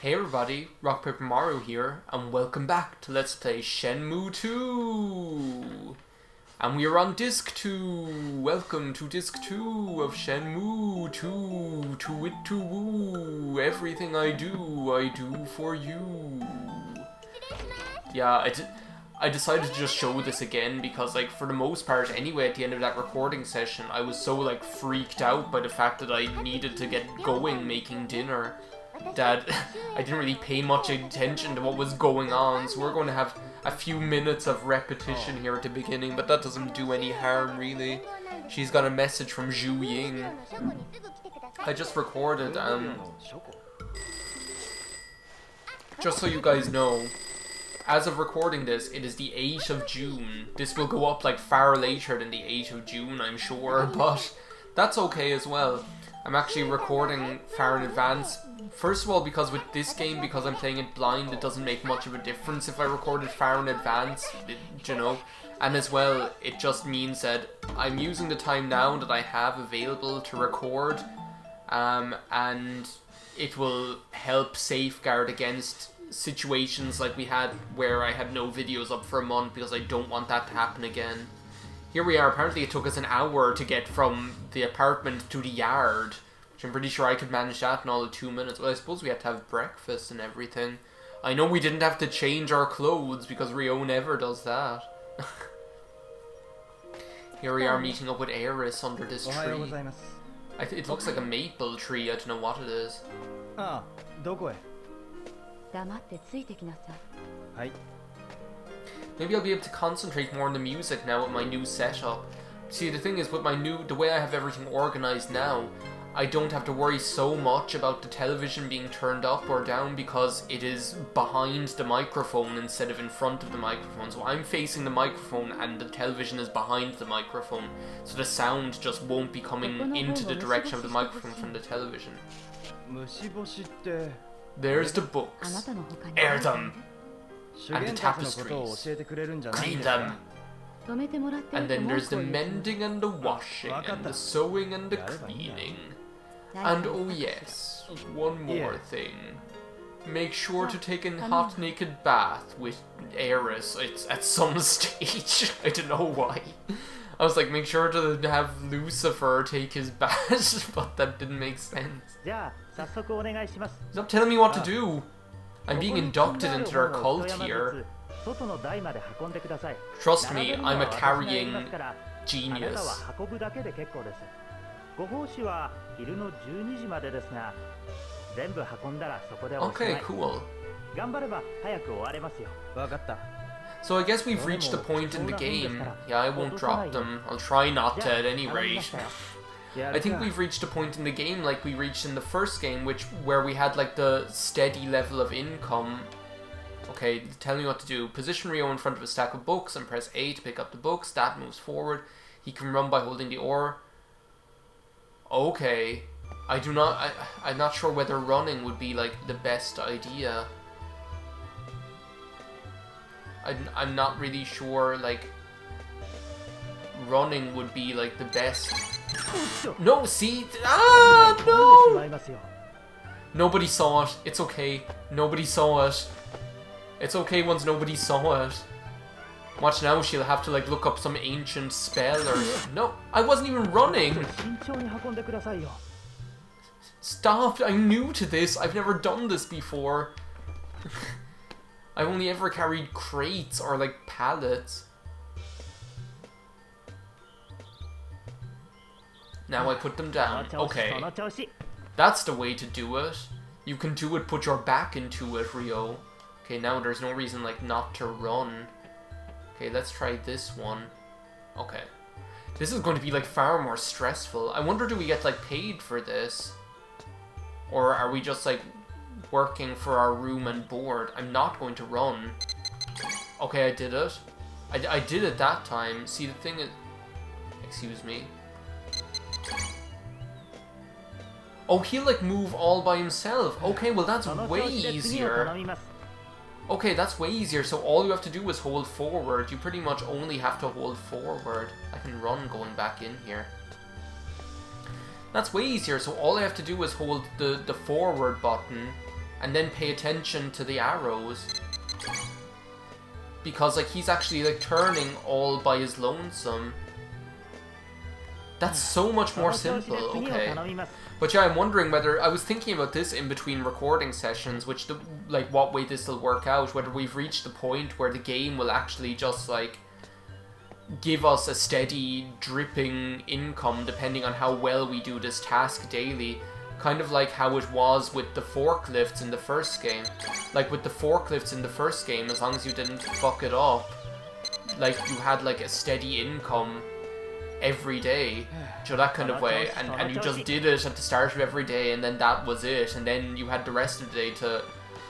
Hey everybody, RockPaperMario here, and welcome back to Let's Play Shenmue 2! And we are on Disc 2! Welcome to Disc 2 of Shenmue 2! To it to woo! Everything I do for you! Yeah, I decided to just show this again because, like, for the most part anyway, at the end of that recording session, I was so, like, freaked out by the fact that I needed to get going making dinner that I didn't really pay much attention to what was going on, so we're going to have a few minutes of repetition here at the beginning, but that doesn't do any harm, really. She's got a message from Zhu Ying. I just recorded, just so you guys know, as of recording this, it is the 8th of June. This will go up, like, far later than the 8th of June, I'm sure, but that's okay as well. I'm actually recording far in advance. First of all, because with this game, because I'm playing it blind, it doesn't make much of a difference if I record it far in advance, you know. And as well, it just means that I'm using the time now that I have available to record, and it will help safeguard against situations like we had where I had no videos up for a month, because I don't want that to happen again. Here we are. Apparently it took us an hour to get from the apartment to the yard, which I'm pretty sure I could manage that in all of 2 minutes. Well, I suppose we had to have breakfast and everything. I know we didn't have to change our clothes because Ryo never does that. Here we are meeting up with Eris under this tree. It looks like a maple tree. I don't know what it is. Maybe I'll be able to concentrate more on the music now with my new setup. See, the thing is, with the way I have everything organized now, I don't have to worry so much about the television being turned up or down because it is behind the microphone instead of in front of the microphone. So I'm facing the microphone and the television is behind the microphone. So the sound just won't be coming into the direction of the microphone from the television. There's the books. Air them! And the tapestries. Clean them. And then there's the mending and the washing and the sewing and the cleaning. And oh yes, one more thing. Make sure to take a hot naked bath with Eris. It's at some stage. I don't know why. I was like, make sure to have Lucifer take his bath, but that didn't make sense. Stop telling me what to do. I'm being inducted into their cult here. Trust me, I'm a carrying genius. Okay, cool. So I guess we've reached the point in the game. Yeah, I won't drop them. I'll try not to at any rate. I think we've reached a point in the game like we reached in the first game, where we had like the steady level of income. Okay, tell me what to do. Position Ryo in front of a stack of books and press A to pick up the books. That moves forward. He can run by holding the oar. Okay. I'm not sure whether running would be like the best idea. I'm not really sure, like, running would be like the best. No, see? Ah, no! Nobody saw it. It's okay. Nobody saw it. It's okay once nobody saw it. Watch now, she'll have to, like, look up some ancient spell or... No, I wasn't even running! Stop! I'm new to this. I've never done this before. I've only ever carried crates or, like, pallets. Now I put them down. Okay. That's the way to do it. You can do it, put your back into it, Ryo. Okay, now there's no reason, like, not to run. Okay, let's try this one. Okay. This is going to be, like, far more stressful. I wonder, do we get, like, paid for this? Or are we just, like, working for our room and board? I'm not going to run. Okay, I did it. I did it that time. See, the thing is... Excuse me. Oh, he'll, like, move all by himself. Okay, well, that's way easier. Okay, that's way easier. So all you have to do is hold forward. You pretty much only have to hold forward. I can run going back in here. That's way easier. So all I have to do is hold the forward button and then pay attention to the arrows. Because, like, he's actually, like, turning all by his lonesome. That's so much more simple, okay. But yeah, I'm wondering whether, I was thinking about this in between recording sessions, like, what way this will work out, whether we've reached the point where the game will actually just, like, give us a steady, dripping income depending on how well we do this task daily. Kind of like how it was with the forklifts in the first game. Like with the forklifts in the first game, as long as you didn't fuck it up, like you had like a steady income every day, so that kind of way, and you just did it at the start of every day, and then that was it, and then you had the rest of the day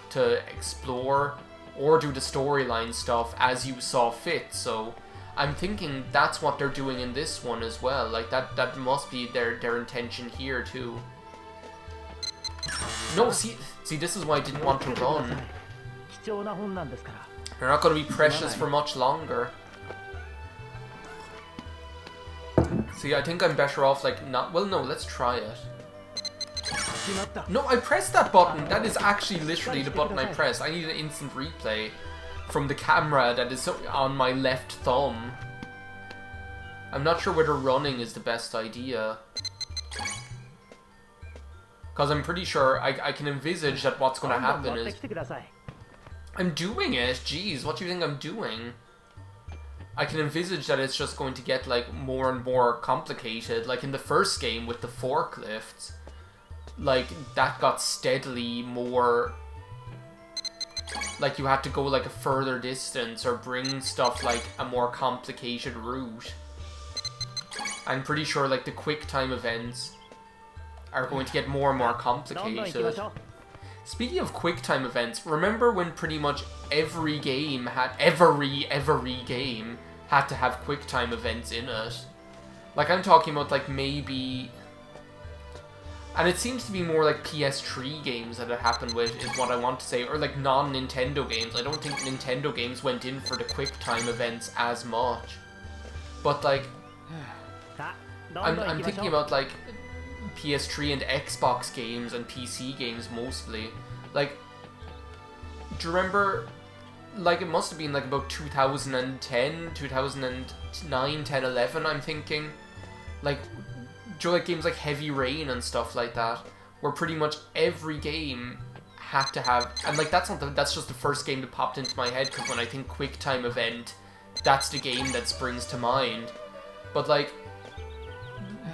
to explore or do the storyline stuff as you saw fit. So I'm thinking that's what they're doing in this one as well. Like that must be their intention here too. No, see, this is why I didn't want to run. They're not going to be precious for much longer. See, I think I'm better off, like, not... Well, no, let's try it. No, I pressed that button. That is actually literally the button I pressed. I need an instant replay from the camera that is on my left thumb. I'm not sure whether running is the best idea. Because I'm pretty sure I can envisage that what's going to happen is... I'm doing it! Jeez, what do you think I'm doing? I can envisage that it's just going to get, like, more and more complicated. Like, in the first game with the forklifts, like, that got steadily more... Like, you had to go, like, a further distance or bring stuff, like, a more complicated route. I'm pretty sure, like, the quick time events are going to get more and more complicated. Speaking of quick time events, remember when pretty much every game had every game had to have quick time events in it? Like, I'm talking about, like, maybe... And it seems to be more like PS3 games that it happened with, is what I want to say, or like non-Nintendo games. I don't think Nintendo games went in for the quick time events as much. But, like, I'm thinking about, like, PS3 and Xbox games and PC games mostly. Like, do you remember, like, it must have been like about 2010, 2009, 10, 11, I'm thinking. Like, do you like games like Heavy Rain and stuff like that, where pretty much every game had to have, and like that's just the first game that popped into my head, because when I think quick time event, that's the game that springs to mind. But like,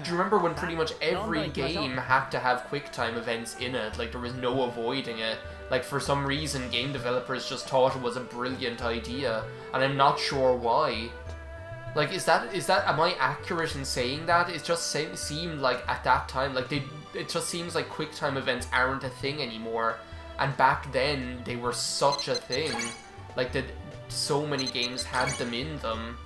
do you remember when pretty much every game had to have QuickTime events in it? Like, there was no avoiding it. Like, for some reason, game developers just thought it was a brilliant idea, and I'm not sure why. Like, is that, am I accurate in saying that? It just seemed like, at that time, like, it just seems like QuickTime events aren't a thing anymore, and back then, they were such a thing. Like, that so many games had them in them.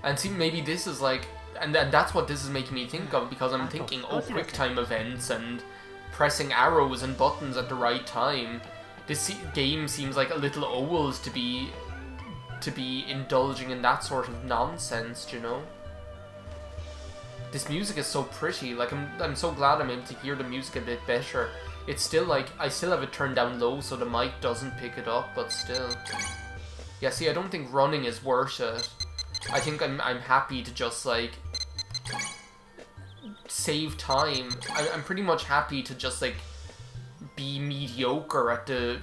And see, maybe this is like, and that's what this is making me think of, because I'm thinking, oh, QuickTime events and pressing arrows and buttons at the right time. This game seems like a little old to be indulging in that sort of nonsense, you know? This music is so pretty. Like, I'm so glad I'm able to hear the music a bit better. It's still like, I still have it turned down low so the mic doesn't pick it up, but still. Yeah, see, I don't think running is worth it. I think I'm happy to just, like, save time. I'm pretty much happy to just, like, be mediocre at the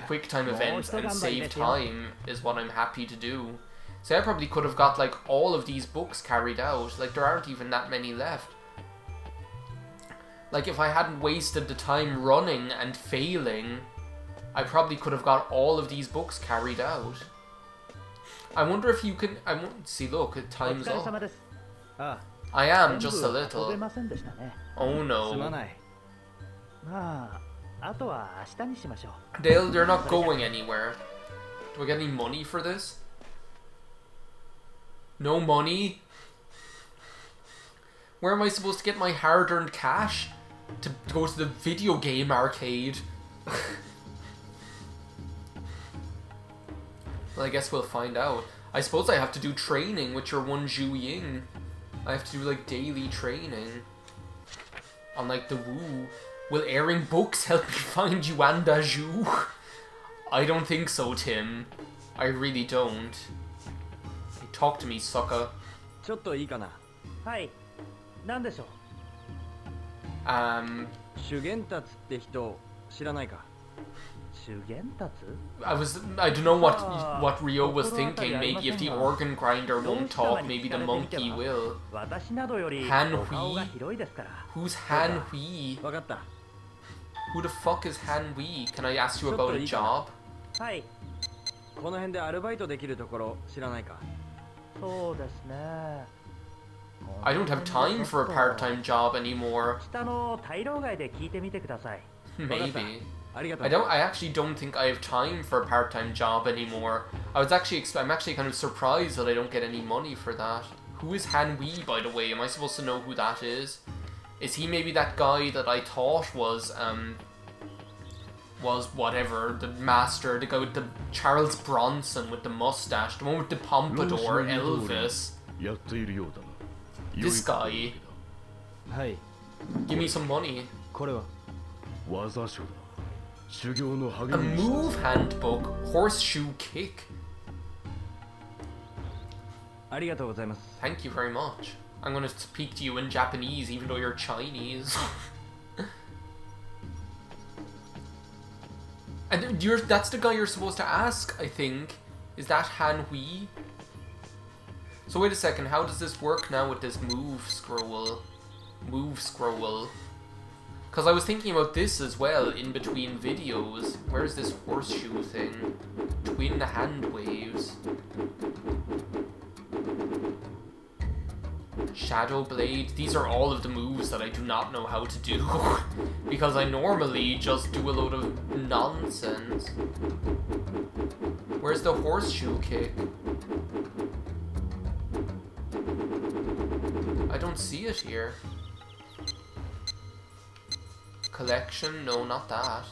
QuickTime events and save time is what I'm happy to do. So I probably could have got, like, all of these books carried out. Like, there aren't even that many left. Like, if I hadn't wasted the time running and failing, I probably could have got all of these books carried out. I wonder if you can... I won't see, look, time's up. I am, just a little. Oh no. They're not going anywhere. Do I get any money for this? No money? Where am I supposed to get my hard-earned cash? To go to the video game arcade? Well, I guess we'll find out. I suppose I have to do training with your one Zhu Ying. I have to do, like, daily training on, like, the Woo. Will airing books help me find Yuan Daju? I don't think so, Tim. I really don't. Hey, talk to me, sucker. ちょっといいかな。はい。なんでしょう。修験達って人知らないか。修験達? I don't know what Ryo was thinking. Maybe if the organ grinder won't talk, maybe the monkey will. Han Hui? Who's Han Hui? わかった。 Who the fuck is Han Hui? Can I ask you about a job? はい。この辺でアルバイトできるところ知らないか。そうですね。 I don't have time for a part-time job anymore. 下の大老街で聞いてみてください。 Maybe. I actually don't think I have time for a part-time job anymore. I'm actually kind of surprised that I don't get any money for that. Who is Han Wei, by the way? Am I supposed to know who that is? Is he maybe that guy that I thought was whatever, the master, the guy with the Charles Bronson with the mustache, the one with the pompadour, Elvis? This guy. Give me some money. A move handbook, horseshoe kick. Thank you very much. I'm gonna speak to you in Japanese even though you're Chinese. And that's the guy you're supposed to ask, I think. Is that Han Hui? So wait a second, how does this work now with this move scroll? Move scroll. Because I was thinking about this as well in between videos. Where's this horseshoe thing? Twin hand waves. Shadow blade. These are all of the moves that I do not know how to do. Because I normally just do a load of nonsense. Where's the horseshoe kick? I don't see it here. Collection? No, not that.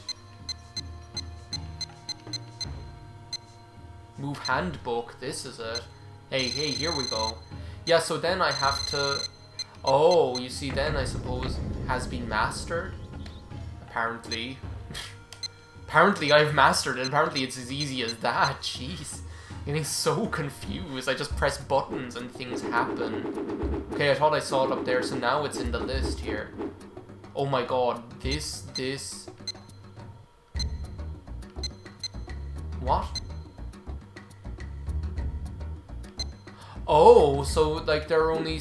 Move handbook. This is it. Hey, here we go. Yeah, so then I have to... Oh, you see, then I suppose has been mastered? Apparently. Apparently I've mastered it. Apparently it's as easy as that. Jeez. I'm getting so confused. I just press buttons and things happen. Okay, I thought I saw it up there, so now it's in the list here. Oh my god, this... What? Oh, so, like, there are only...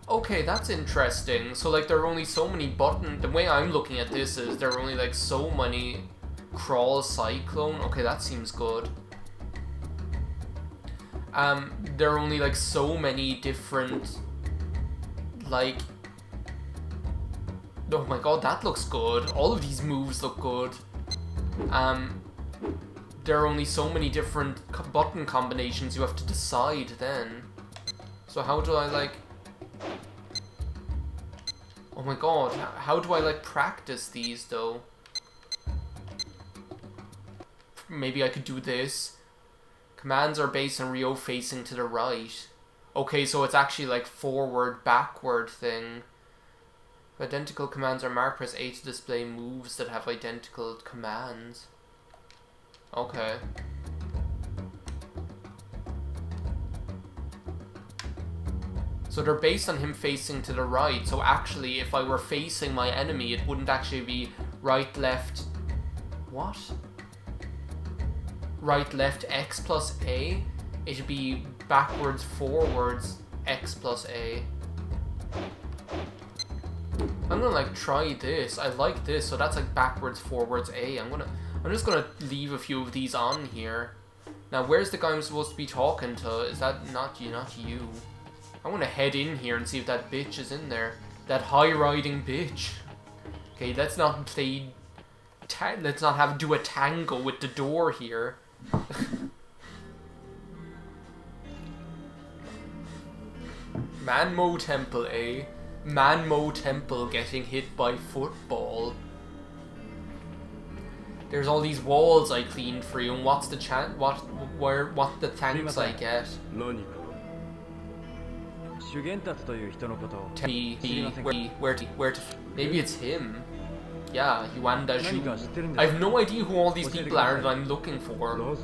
Okay, that's interesting. So, like, there are only so many buttons... The way I'm looking at this is there are only, like, so many... Crawl Cyclone? Okay, that seems good. There are only, like, so many different... Like... Oh my god, that looks good. All of these moves look good. There are only so many different button combinations you have to decide then. So how do I, like... Oh my god, how do I, like, practice these, though? Maybe I could do this. Commands are based on Ryo facing to the right. Okay, so it's actually, like, forward, backward thing. Identical commands are marked, press A to display moves that have identical commands. Okay. So they're based on him facing to the right, so actually if I were facing my enemy it wouldn't actually be right, left... What? Right, left, X plus A? It'd be backwards, forwards, X plus A. I'm gonna, like, try this. I like this, so that's, like, backwards, forwards, A. I'm just gonna leave a few of these on here. Now, where's the guy I'm supposed to be talking to? Is that not you? Not you. I want to head in here and see if that bitch is in there. That high-riding bitch. Okay, let's not play... let's not do a tango with the door here. Manmo Temple, eh? Manmo Temple getting hit by football. There's all these walls I cleaned for you, and what's the what the thanks I get? 修験達という人のことを Tell me 知りませんか？ where to maybe it's him. Yeah, Yuanda 何か Zhu. 知ってるんで I す have か？ no idea who all these 教えて people くだ are さい。 that I'm looking for. なぜ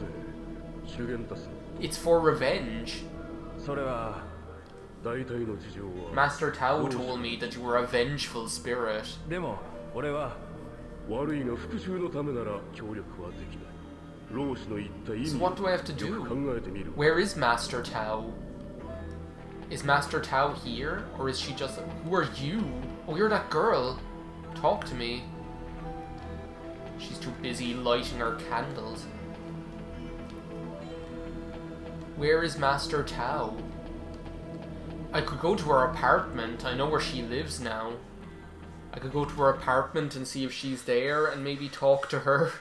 修験達 It's for revenge. それは大体の事情は Master Tao told me that you were a vengeful spirit. でも俺は悪いが復讐のためなら協力はできない。老子の言った意 So 味 what do I have to よく do? 考えてみる。 Where is Master Tao? Is Master Tao here? Or is she just... Who are you? Oh, you're that girl. Talk to me. She's too busy lighting her candles. Where is Master Tao? I could go to her apartment. I know where she lives now. I could go to her apartment and see if she's there and maybe talk to her.